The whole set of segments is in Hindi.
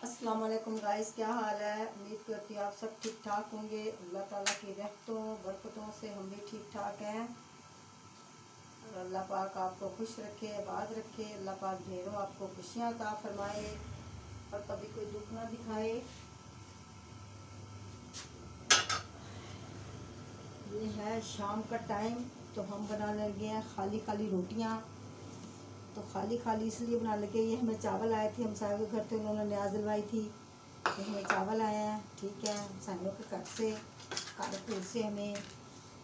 अस्सलाम वालेकुम गाइस, क्या हाल है। उम्मीद करती हूँ आप सब ठीक ठाक होंगे। अल्लाह ताला की रहमतों बरकतों से हम भी ठीक ठाक हैं और अल्लाह पाक आपको खुश रखे, आबाद रखे। अल्लाह पाक ढेरों आपको खुशियाँ अता फरमाए और कभी कोई दुख ना दिखाए। ये है शाम का टाइम, तो हम बनाने लगे हैं खाली खाली रोटियाँ। तो खाली खाली इसलिए बना लगे, ये हमें चावल आए थे, हम साहब के घर थे, उन्होंने न्याज दिलवाई थी, तो हमें चावल आए हैं। ठीक है, साइनों के घर से कानपुर से हमें।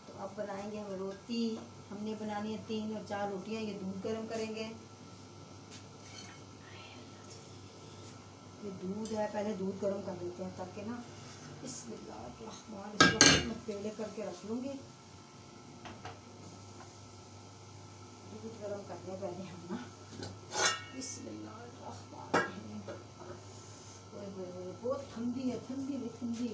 तो अब बनाएंगे हम रोटी। हमने बनानी है 3 और 4 रोटियां। ये दूध गर्म करेंगे। ये दूध है, पहले दूध गर्म कर देते हैं ताकि ना बिस्मिल्लाह इस वक्त मैं पेड़े करके रख लूँगी। दूध गर्म करने पहले हम ना बिस्मिल्लाह। बहुत ठंडी है, ठंडी भी ठंडी।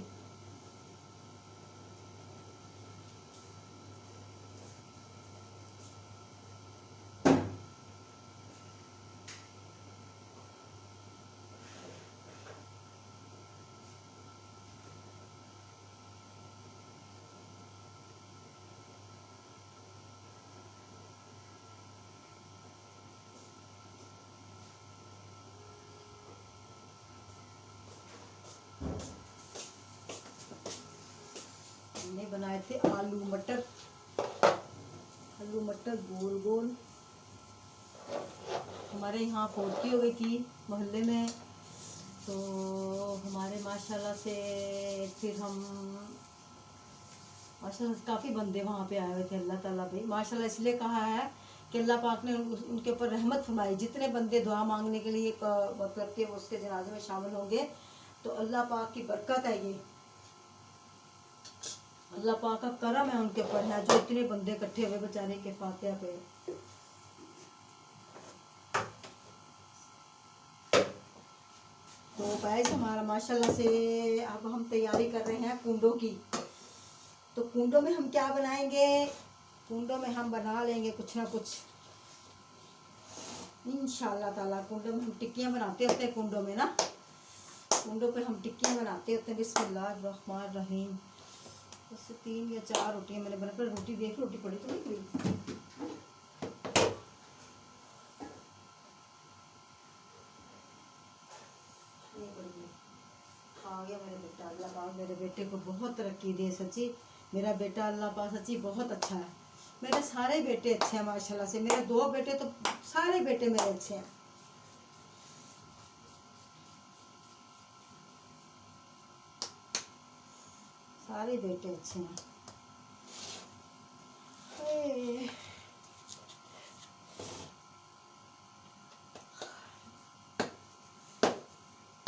हमने बनाए थे आलू मटर गोल गोल। हमारे यहाँ फोड़की हो गई थी मोहल्ले में, तो हमारे माशाल्लाह से फिर हम माशाल्लाह काफ़ी बंदे वहाँ पे आए हुए थे। अल्लाह ताला पे माशाल्लाह इसलिए कहा है कि अल्लाह पाक ने उनके ऊपर रहमत फरमाई। जितने बंदे दुआ मांगने के लिए मतलब कि उसके जनाजे में शामिल होंगे तो अल्लाह पाक की बरकत है। ये अल्लाह पाक का करम है उनके ऊपर है, जो इतने बंदे इकट्ठे हुए बेचारे के फातिहा पे। तो गाइस हमारा माशाल्लाह से अब हम तैयारी कर रहे हैं कूंडों की। तो कूंडों में हम क्या बनाएंगे, कूंडों में हम बना लेंगे कुछ ना कुछ इंशाल्लाह ताला। कूंडों में हम टिक्कियाँ बनाते होते हैं। कूंडों में ना, कूंडों पे हम टिक्कियाँ बनाते होते हैं। बिस्मिल्लाहिर्रहमानिर्रहीम। उससे 3 या 4 रोटियाँ मैंने बना कर। रोटी देख, रोटी पड़ी तो नहीं पड़ी। आ गया मेरे बेटा। अल्लाह पाक मेरे बेटे को बहुत तरक्की दे सच्ची। मेरा बेटा अल्लाह पाक सच्ची बहुत अच्छा है। मेरे सारे बेटे अच्छे हैं माशाल्लाह से। मेरे 2 बेटे तो सारे बेटे मेरे अच्छे हैं। सारे बेटे अच्छे हैं।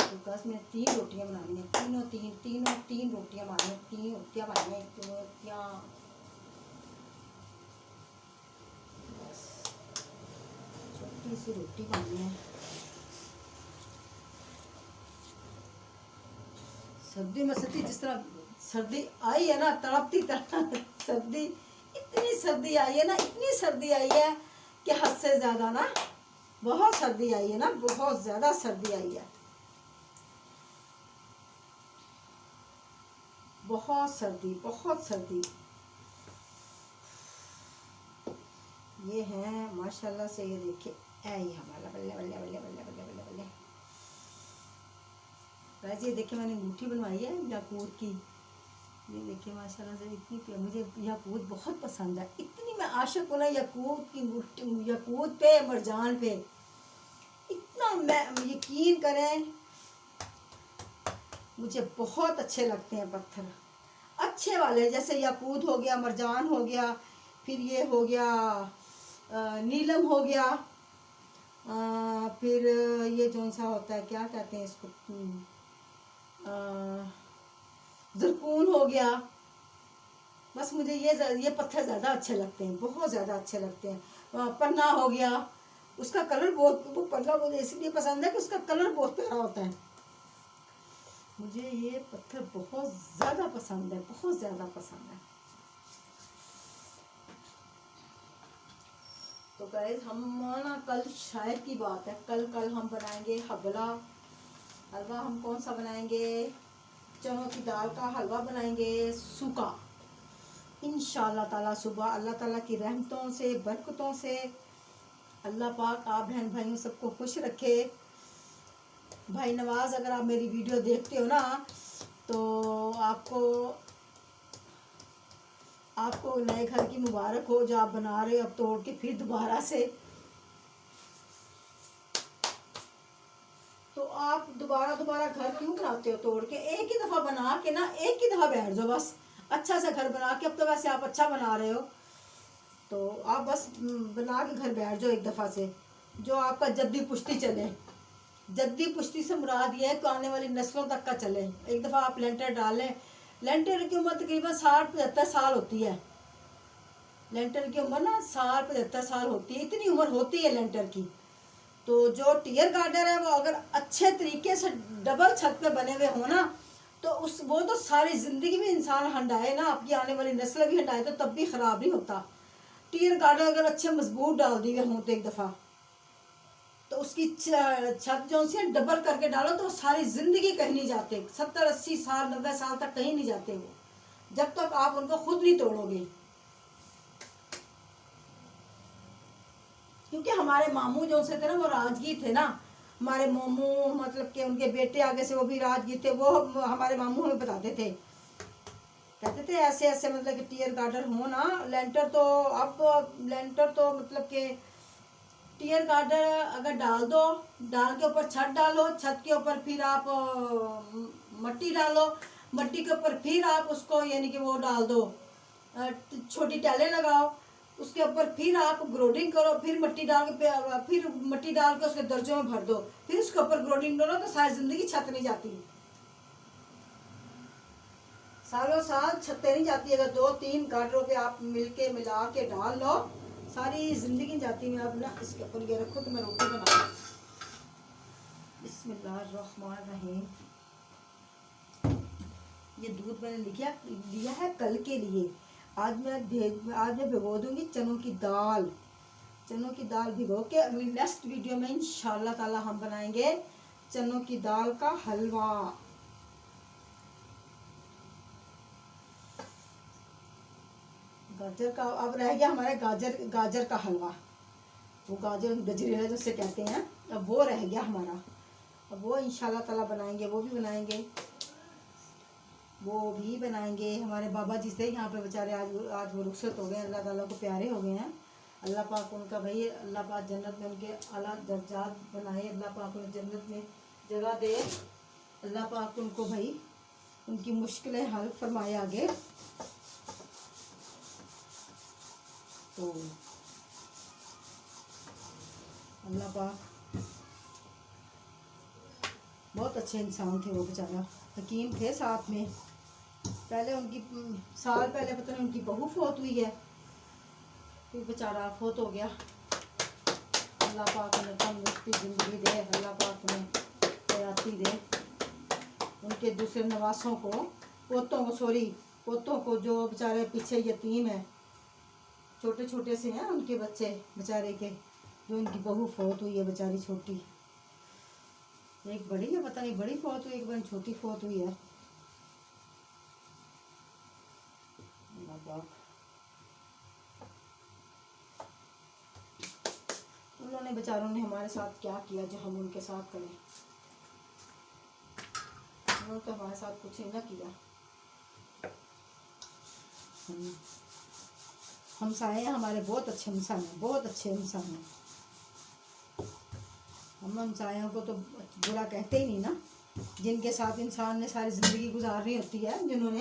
तो बस मैं 3 रोटियां बनानी है। तीन रोटियां बनानी है। 3 रोटियां बनानी है। 2 रोटियां बस छोटी सी रोटी बनानी है। सर्दी में सच्ची जिस तरह सर्दी आई है ना, तड़पती तरह सर्दी, इतनी सर्दी आई है ना, इतनी सर्दी आई है कि हद से ज्यादा ना, बहुत सर्दी आई है ना, बहुत ज्यादा सर्दी आई है। बहुत सर्दी, बहुत सर्दी। ये है माशाल्लाह से। ये देखिए ऐ ये हमारा बल्ले बल्ले बल्ले बल्ले बल्ले बल्ले बल्ले। गाइस ये देखिए मैंने अंगूठी बनवाई है याकूत की। ये देखिए माशाल्लाह से इतनी प्यारी, मुझे याकूत बहुत पसंद है। इतनी मैं आशिक हूँ ना याकूत की अंगूठी, याकूत पे, मरजान पे। इतना मैं यकीन करें, मुझे बहुत अच्छे लगते हैं पत्थर, अच्छे वाले। जैसे याकूत हो गया, मरजान हो गया, फिर ये हो गया नीलम हो गया, फिर ये कौन सा होता है, क्या कहते हैं इसको, ज़रकून हो गया। बस मुझे ये पत्थर ज़्यादा अच्छे लगते हैं, बहुत ज़्यादा अच्छे लगते हैं। पन्ना हो गया, उसका कलर बहुत, वो पन्ना मुझे इसलिए पसंद है कि उसका कलर बहुत प्यारा होता है। मुझे ये पत्थर बहुत ज़्यादा पसंद है, बहुत ज़्यादा पसंद है। तो गाइस हम ना कल शायद की बात है, कल हम बनाएंगे हबला। हलवा हम कौन सा बनाएंगे? चनों की दाल का हलवा बनाएंगे सूखा, इंशाल्लाह ताला। सुबह अल्लाह ताला की रहमतों से, बरकतों से अल्लाह पाक आप बहन भाइयों सबको खुश रखे। भाई नवाज, अगर आप मेरी वीडियो देखते हो ना, तो आपको नए घर की मुबारक हो जो आप बना रहे हो अब तोड़ के फिर दोबारा से। तो आप दोबारा घर क्यों बनाते हो तोड़ के? एक ही दफ़ा बना के ना, एक ही दफ़ा बैठ जाओ बस, अच्छा सा घर बना के। अब तो वैसे आप अच्छा बना रहे हो, तो आप बस बना के घर बैठ जाओ एक दफ़ा से, जो आपका जद्दी पुश्ती चले। जद्दी पुश्ती से मुराद ये है कि आने वाली नस्लों तक का चले। एक दफ़ा आप लेंटर डालें। लेंटर की उम्र तकरीबन 60-75 साल होती है। लेंटर की उम्र ना 60-75 साल होती है, इतनी उम्र होती है लेंटर की। तो जो टियर गार्डर है वो अगर अच्छे तरीके से डबल छत पे बने हुए हो ना, तो वो तो सारी ज़िंदगी में इंसान हंडाए ना, आपकी आने वाली नस्ल भी हंडाए तो तब भी ख़राब नहीं होता। टियर गार्डर अगर अच्छे मजबूत डाल दिए हों तो एक दफ़ा, तो उसकी छत जो सी डबल करके डालो तो सारी ज़िंदगी कहीं नहीं जाते। 70-80 साल 90 साल तक कहीं नहीं जाते वो, जब तक आप उनको खुद नहीं तोड़ोगे। क्योंकि हमारे मामू जो से थे ना, वो राजगीर थे ना। हमारे मामू मतलब कि उनके बेटे आगे से वो भी राजगीर थे। वो हमारे मामू हमें बताते थे, कहते थे ऐसे ऐसे मतलब कि टियर गार्डर हो ना, लेंटर तो अब लेंटर तो मतलब कि टियर गार्डर अगर डाल दो, डाल के ऊपर छत डालो, छत के ऊपर फिर आप मट्टी डालो, मट्टी के ऊपर फिर आप उसको यानी कि वो डाल दो, छोटी टाइलें लगाओ, उसके ऊपर फिर आप ग्रोडिंग करो, फिर मट्टी डाल के उसके दर्जों में भर दो, फिर उसके ऊपर ग्रोडिंग करो, तो सारी जिंदगी छत नहीं जाती। सालों साल छतें नहीं जाती। अगर 2-3 गार्डरों पे आप मिला के डाल लो, सारी जिंदगी जाती। मैं अब ना इसके ऊपर ये रखो तो मैं रोटी बना। बिस्मिल्लाहिर्रहमानिर्रहीम। ये दूध मैंने लिया है कल के लिए। आज मैं भिगो दूंगी चनों की दाल। चनों की दाल भिगो के अगली नेक्स्ट वीडियो में इंशाल्लाह ताला हम बनाएंगे चनों की दाल का हलवा। गाजर का अब रह गया हमारा गाजर का हलवा। वो गाजर गजरेला जिसे कहते हैं, अब वो रह गया हमारा। अब वो इंशाल्लाह ताला बनाएंगे, वो भी बनाएंगे। हमारे बाबा जी थे यहाँ पे बेचारे, आज वो रुखसत हो गए, अल्लाह ताला को प्यारे हो गए हैं। अल्लाह पाक उनका भाई, अल्लाह पाक जन्नत में उनके आला दर्जात बनाए, अल्लाह पाक उन्हें जन्नत में जगह दे, अल्लाह पाक उनको भाई उनकी मुश्किलें हल फरमाए आगे। तो अल्लाह पाक बहुत अच्छे इंसान थे वो, बेचारा हकीम थे साथ में। पहले उनकी साल पहले पता नहीं उनकी बहू फौत हुई है, फिर बेचारा फौत हो गया। अल्लाह पाक उन्हें तंदुरुस्ती ज़िंदगी दे, अल्लाह पाक उन्हें हयाती दे। उनके दूसरे नवासों को, पोतों को जो बेचारे पीछे यतीम है, छोटे छोटे से हैं उनके बच्चे बेचारे के, जो उनकी बहू फौत हुई है बेचारी छोटी। एक बड़ी है, पता नहीं बड़ी फौत हुई, एक बार छोटी फौत हुई है। उन्होंने बेचारों ने हमारे साथ क्या किया जो हम उनके साथ करें। उन्होंने तो हमारे साथ कुछ ही ना किया। हमसाए हमारे बहुत अच्छे इंसान हैं, बहुत अच्छे इंसान हैं। हम हमसायों को तो बुरा कहते ही नहीं ना, जिनके साथ इंसान ने सारी ज़िंदगी गुजारनी होती है, जिन्होंने,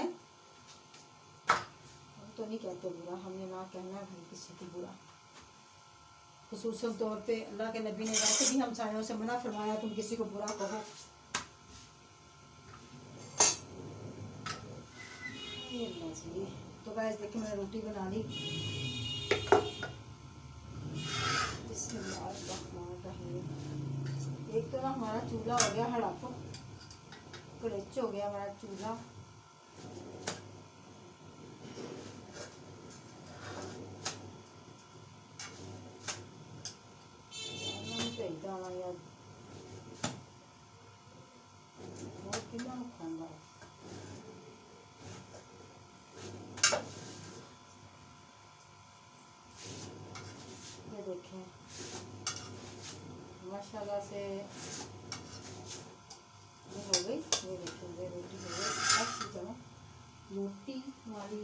हम तो नहीं कहते बुरा, हमने ना कहना है भाई किसी को बुरा। खुसूसन तौर पे अल्लाह के नबी ने वैसे भी हमसायों से मना फरमाया तुम किसी को बुरा कहो। तो गाइस देखिए मैंने रोटी बना ली। एक तो ना हमारा चूल्हा हो गया हड़प, कड़च हो गया हमारा चूल्हा। से ये हो गई, ये देखिए रोटी हो गई। अब चलो रोटी हमारी,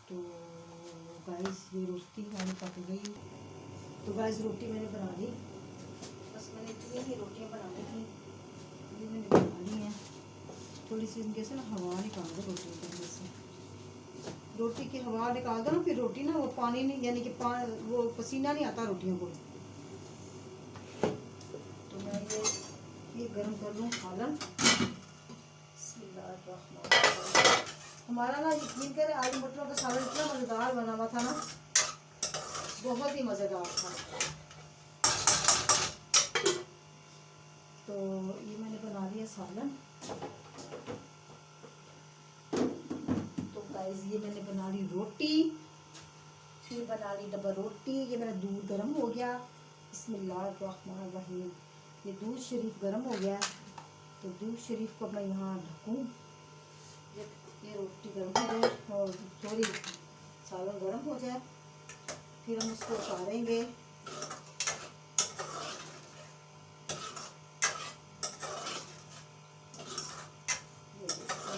तो गाइस ये रोटी हमारी पक गई। तो गाइस रोटी मैंने बना ली, बस मैंने इतनी ही रोटियां बनानी थी, ये मैंने बना ली हैं। थोड़ी सी इनके से ना हवा निकाल दो रोटी के अंदर से, रोटी की हवा निकाल दो ना, फिर रोटी ना वो पानी नहीं, यानी कि वो पसीना नहीं आता रोटियों को। तो मैं ये गर्म कर लूँ सालन। हमारा ना यकीन करें आज मटरों का सालन इतना मज़ेदार बना हुआ था ना, बहुत ही मज़ेदार था। तो ये मैंने बना लिया सालन। तो गाइस ये मैंने बना ली रोटी, फिर बना ली डबल रोटी। ये मेरा दूध गर्म हो गया, बिस्मिल्लाहिर्रहमानिर्रहीम। ये दूध शरीफ गर्म हो गया, तो दूध शरीफ को मैं यहाँ ढकूँ। ये रोटी गर्म हो जाए और सॉरी सालन गर्म हो जाए, फिर हम उसको उतारेंगे।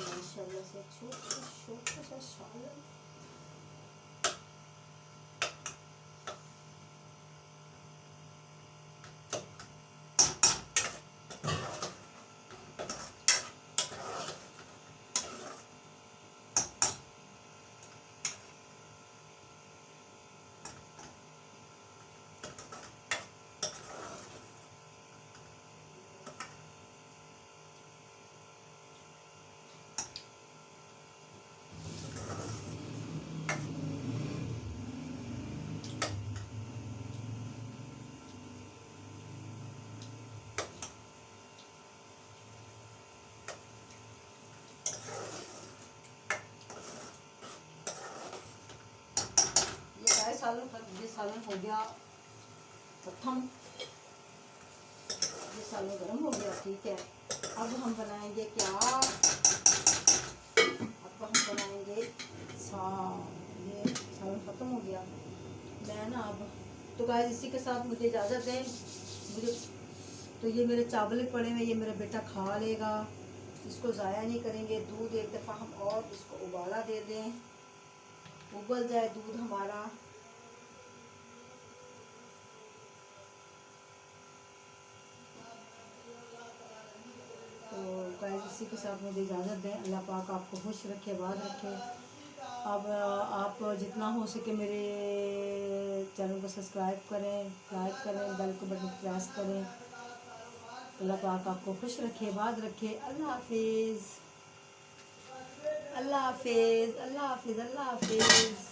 माशाल्लाह से छोटा सा सालन। ये सालन हो गया प्रथम, ये सालन गर्म हो गया, ठीक है। अब हम बनाएंगे क्या, अब हम बनाएंगे ये सालन ख़त्म हो गया। मैं ना अब तो गाइस इसी के साथ मुझे इजाज़त दें। मुझे तो ये मेरे चावल पड़े हुए, ये मेरा बेटा खा लेगा, इसको ज़ाया नहीं करेंगे। दूध एक दफ़ा हम और इसको उबाला दे दें, उबल जाए दूध हमारा। तो गाइस इसी के साथ मुझे इजाज़त दें। अल्लाह पाक आपको खुश रखे, आबाद रखे। अब आप जितना हो सके मेरे चैनल को सब्सक्राइब करें, लाइक करें, बेल को बटन प्रेस करें। अल्लाह पाक आपको खुश रखे, आबाद रखे। अल्लाह हाफिज़, अल्लाह हाफिज़, अल्लाह हाफिज़, अल्लाह हाफिज़।